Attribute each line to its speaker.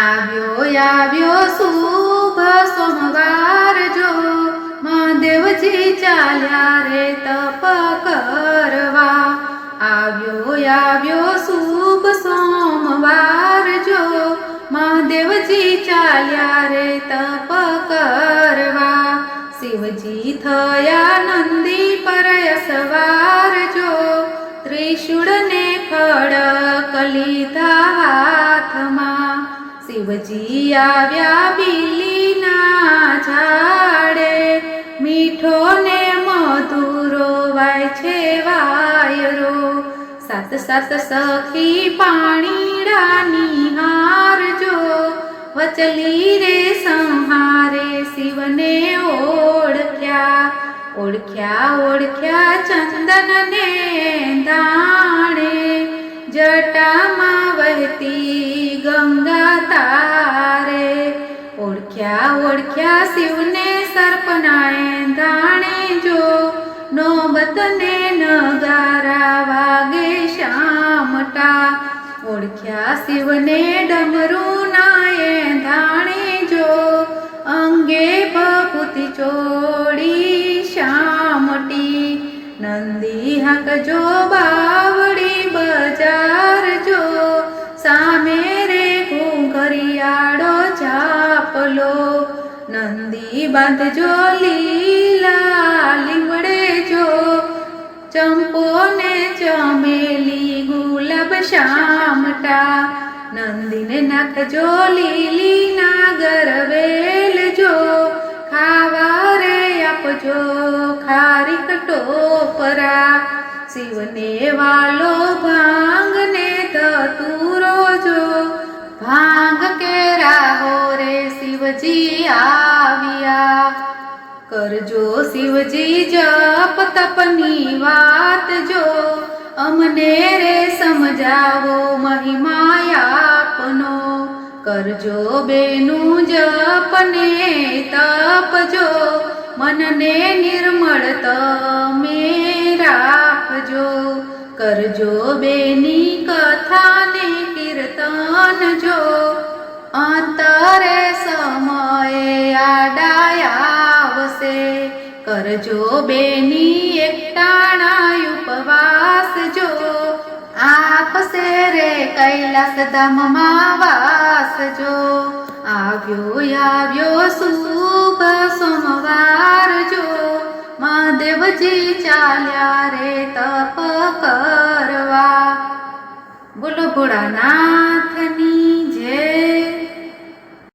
Speaker 1: આવ્યો શુભ સોમવાર જો મહાદેવજી ચાલ્યા રે તપ કરવા। આવ્યો શુભ સોમવાર જો મહાદેવજી ચાલ્યા રે તપ કરવા। શિવજી થયા નંદી પર સવાર જો ત્રિશૂળને ખડક લીધા હાથમાં। શિવજી આવ્યા બીલીના ઝાડે મીઠો ને મધુરો વાય છે વાયરો। સાત સાત સખી પાણીડાની હારજો વચલી રે સંહારે શિવને ઓળખ્યા ચંદન ને દાણે જટામાં વહેતી ગંગા તારે। ઓળખ્યા શિવને સર્પનાએ દાણે જો નોબતને નગારા વાગે શામટા। ઓળખ્યા શિવને ડમરુનાએ ધાણે જો અંગે ભભૂતિ ચોડી શામટી। નંદી હાંકજો બાવડી બજાર જો સામે રે ઘુંઘરિયાળો ચાપલો। નંદી બાંધજો લીલા લીમડે જો ચંપો ને ચમેલી ગુલાબ શામટા। નંદીને નાખજો લીલી નાગરવેલ જો ખાવા રે આપજો ખારીક ટોપરા। શિવને વાલો ભાંગ ને ધતુરો જો ભાંગ કેરા હો રે શિવજી આવ્યા। કરજો શિવજી જપ તપની વાત જો અમને રે સમજાવો મહિમા આપનો। કરજો બેનું જપ ને તપ જો મનને નિર્મળ તમે રાખજો। કરજો બેની કથા ને કીર્તન જો અંતરે સમયે આડાયાવશે। કરજો બેની એકટાણા ઉપવાસ જો આપશે રે કૈલાસ ધામમાં વાસ જો। આવ્યો શુભ સોમવાર જો મહાદેવજી ચાલ્યા રે તપ કરવા। બોલો ભોળાનાથની